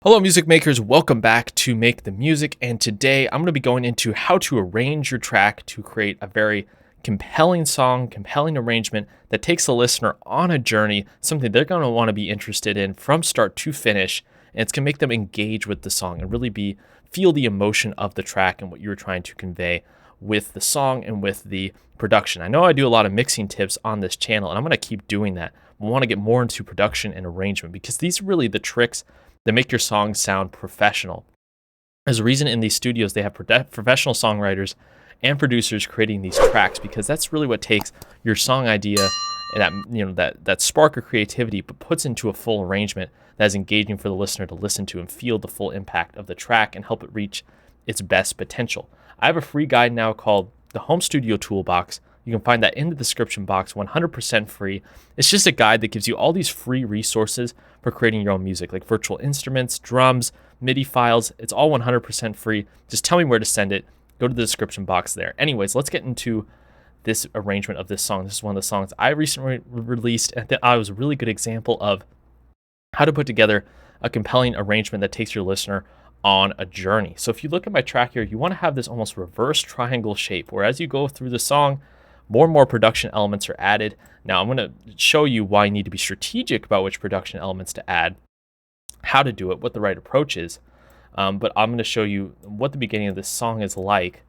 Hello, music makers. Welcome back to Make the Music. And today I'm going to be going into how to arrange your track to create a very compelling song, compelling arrangement that takes the listener on a journey, something they're going to want to be interested in from start to finish. And it's going to make them engage with the song and really feel the emotion of the track and what you're trying to convey with the song and with the production. I know I do a lot of mixing tips on this channel, and I'm going to keep doing that. We want to get more into production and arrangement because these are really the tricks that make your songs sound professional. There's a reason in these studios they have professional songwriters and producers creating these tracks, because that's really what takes your song idea and that spark of creativity, but puts into a full arrangement that is engaging for the listener to listen to and feel the full impact of the track and help it reach its best potential. I have a free guide now called the Home Studio Toolbox. You can find that in the description box, 100% free. It's just a guide that gives you all these free resources for creating your own music, like virtual instruments, drums, MIDI files. It's all 100% free. Just tell me where to send it. Go to the description box there. Anyways, let's get into this arrangement of this song. This is one of the songs I recently released, and I was a really good example of how to put together a compelling arrangement that takes your listener on a journey. So if you look at my track here, you want to have this almost reverse triangle shape, where as you go through the song, more and more production elements are added. Now I'm going to show you why you need to be strategic about which production elements to add, how to do it, what the right approach is. But I'm going to show you what the beginning of this song is like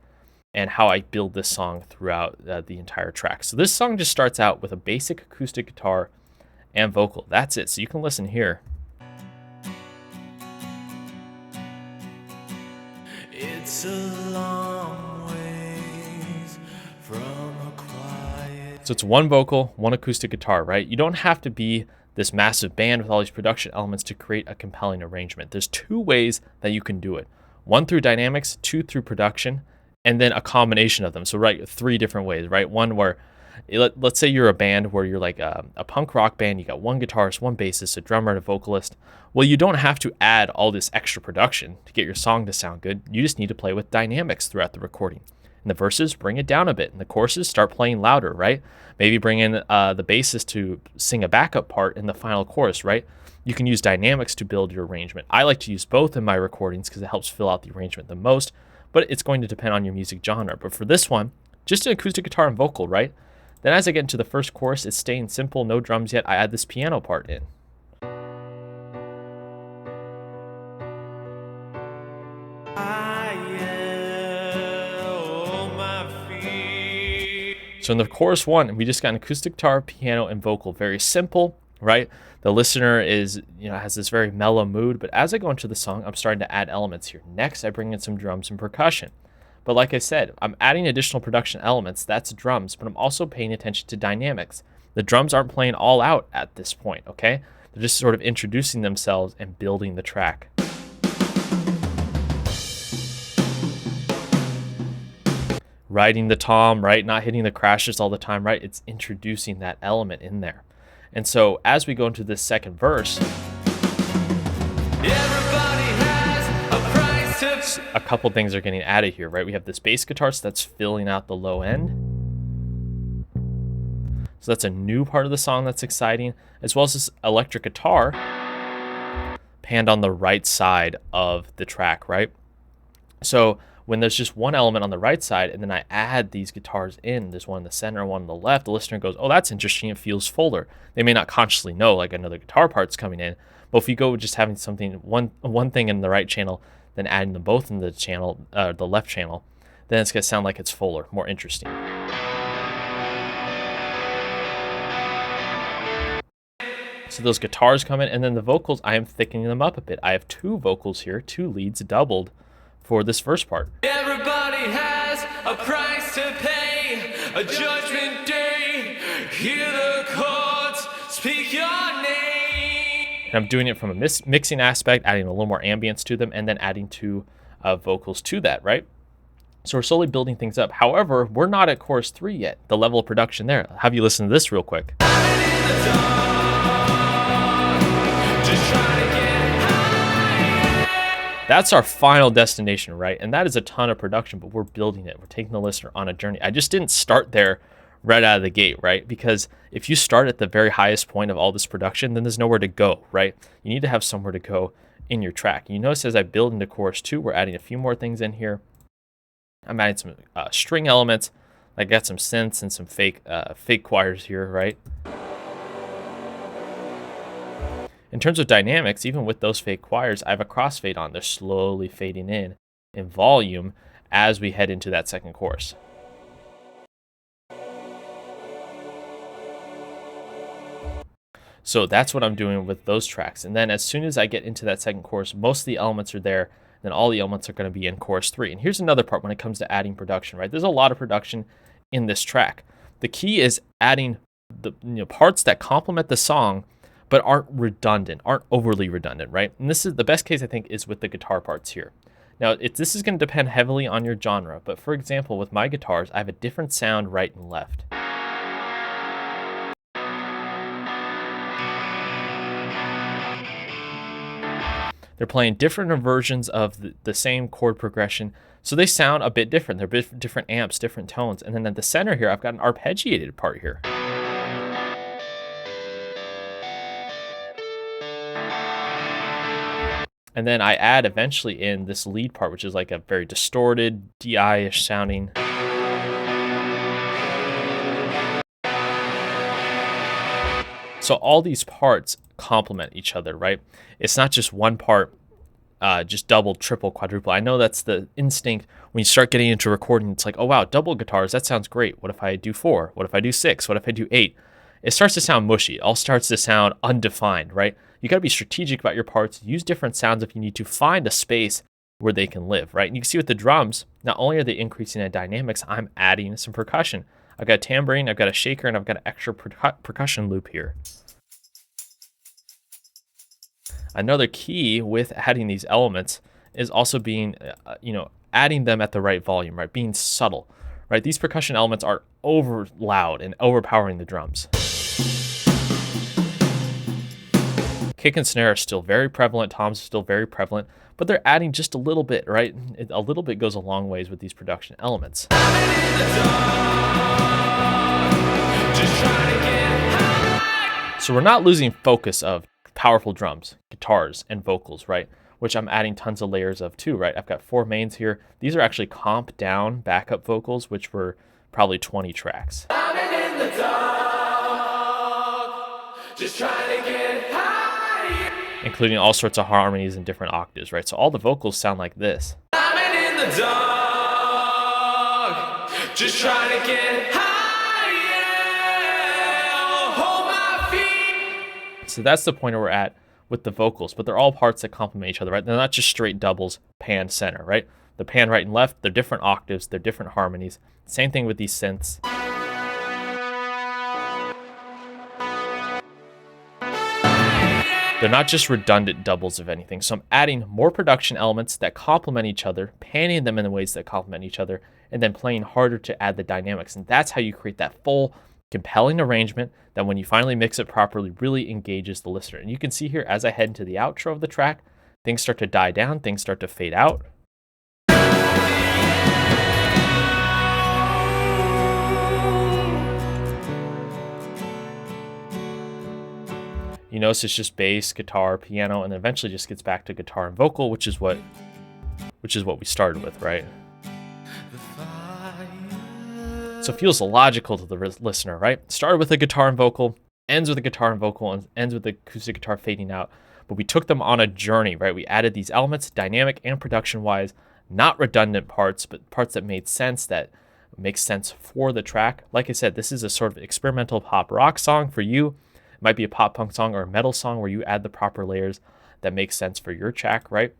and how I build this song throughout the entire track. So this song just starts out with a basic acoustic guitar and vocal. That's it. So you can listen here. It's a long ways from a quiet. So it's one vocal, one acoustic guitar, right? You don't have to be this massive band with all these production elements to create a compelling arrangement. There's two ways that you can do it. One through dynamics, two through production, and then a combination of them. So right, three different ways, right? One where, let's say you're a band where you're like a punk rock band, you got one guitarist, one bassist, a drummer, and a vocalist. Well, you don't have to add all this extra production to get your song to sound good. You just need to play with dynamics throughout the recording. In the verses, bring it down a bit. In the choruses, start playing louder, right? Maybe bring in the bassist to sing a backup part in the final chorus, right? You can use dynamics to build your arrangement. I like to use both in my recordings because it helps fill out the arrangement the most, but it's going to depend on your music genre. But for this one, just an acoustic guitar and vocal, right? Then as I get into the first chorus, it's staying simple, no drums yet. I add this piano part in. So in the chorus one, we just got an acoustic guitar, piano, and vocal. Very simple, right? The listener has this very mellow mood, but as I go into the song, I'm starting to add elements here. Next, I bring in some drums and percussion. But like I said, I'm adding additional production elements. That's drums, but I'm also paying attention to dynamics. The drums aren't playing all out at this point, okay? They're just sort of introducing themselves and building the track. Riding the tom, right? Not hitting the crashes all the time, right? It's introducing that element in there. And so as we go into this second verse, a couple things are getting added here, right? We have this bass guitar, so that's filling out the low end. So that's a new part of the song that's exciting, as well as this electric guitar panned on the right side of the track, right? So when there's just one element on the right side and then I add these guitars in, there's one in the center, one on the left, the listener goes, oh, that's interesting, it feels fuller. They may not consciously know like another guitar part's coming in, but if you go with just having something, one thing in the right channel, then adding them both in the channel, the left channel, then it's gonna sound like it's fuller, more interesting. So those guitars come in, and then the vocals, I am thickening them up a bit. I have two vocals here, two leads doubled for this first part. Everybody has a price to pay, a judgment day, hear the chords, speak your name. And I'm doing it from a mixing aspect, adding a little more ambience to them, and then adding two vocals to that, right? So we're slowly building things up. However, we're not at chorus 3 yet, the level of production there. I'll have you listen to this real quick. That's our final destination, right? And that is a ton of production, but we're building it. We're taking the listener on a journey. I just didn't start there right out of the gate, right? Because if you start at the very highest point of all this production, then there's nowhere to go, right? You need to have somewhere to go in your track. You notice as I build into chorus 2, we're adding a few more things in here. I'm adding some string elements. I got some synths and some fake choirs here, right? In terms of dynamics, even with those fake choirs, I have a crossfade on. They're slowly fading in volume as we head into that second chorus. So that's what I'm doing with those tracks. And then as soon as I get into that second chorus, most of the elements are there. Then all the elements are going to be in chorus 3. And here's another part when it comes to adding production, right? There's a lot of production in this track. The key is adding the parts that complement the song, but aren't redundant, aren't overly redundant, right? And this is the best case, I think, is with the guitar parts here. Now, this is going to depend heavily on your genre, but for example, with my guitars, I have a different sound right and left. They're playing different versions of the same chord progression, so they sound a bit different. They're different amps, different tones. And then at the center here, I've got an arpeggiated part here. And then I add eventually in this lead part, which is like a very distorted, DI-ish sounding. So all these parts complement each other, right? It's not just one part, just double, triple, quadruple. I know that's the instinct when you start getting into recording. It's like, oh wow, double guitars, that sounds great. What if I do 4? What if I do 6? What if I do 8? It starts to sound mushy. It all starts to sound undefined, right? You got to be strategic about your parts. Use different sounds if you need to find a space where they can live, right? And you can see with the drums, not only are they increasing in dynamics, I'm adding some percussion. I've got a tambourine, I've got a shaker, and I've got an extra percussion loop here. Another key with adding these elements is also being, adding them at the right volume, right? Being subtle, right? These percussion elements are over loud and overpowering the drums. Kick and snare are still very prevalent. Toms are still very prevalent, but they're adding just a little bit, right? A little bit goes a long ways with these production elements. So we're not losing focus of powerful drums, guitars, and vocals, right? Which I'm adding tons of layers of too, right? I've got 4 mains here. These are actually comp down backup vocals, which were probably 20 tracks. In the dark, just trying to get high. Including all sorts of harmonies and different octaves, right? So all the vocals sound like this. In the dark, just trying to get high, yeah. Hold my feet. So that's the point where we're at with the vocals, but they're all parts that complement each other, right? They're not just straight doubles, pan, center, right? The pan right and left, they're different octaves, they're different harmonies. Same thing with these synths. They're not just redundant doubles of anything. So I'm adding more production elements that complement each other, panning them in the ways that complement each other, and then playing harder to add the dynamics. And that's how you create that full, compelling arrangement that when you finally mix it properly, really engages the listener. And you can see here, as I head into the outro of the track, things start to die down, things start to fade out. You notice it's just bass, guitar, piano, and then eventually just gets back to guitar and vocal, which is what we started with, right? So it feels logical to the listener, right? Started with a guitar and vocal, ends with a guitar and vocal, and ends with the acoustic guitar fading out. But we took them on a journey, right? We added these elements, dynamic and production-wise, not redundant parts, but parts that made sense, that makes sense for the track. Like I said, this is a sort of experimental pop rock song for you. It might be a pop punk song or a metal song where you add the proper layers that make sense for your track, right?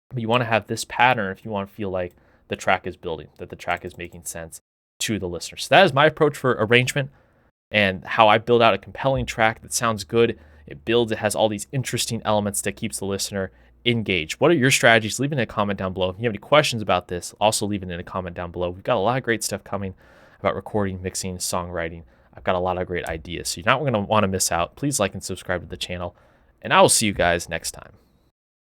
But you want to have this pattern if you want to feel like the track is building, that the track is making sense to the listener. So that is my approach for arrangement and how I build out a compelling track that sounds good. It builds, it has all these interesting elements that keeps the listener engaged. What are your strategies? Leave it in a comment down below. If you have any questions about this, also leave it in a comment down below. We've got a lot of great stuff coming about recording, mixing, songwriting. I've got a lot of great ideas, so you're not going to want to miss out. Please like and subscribe to the channel, and I will see you guys next time.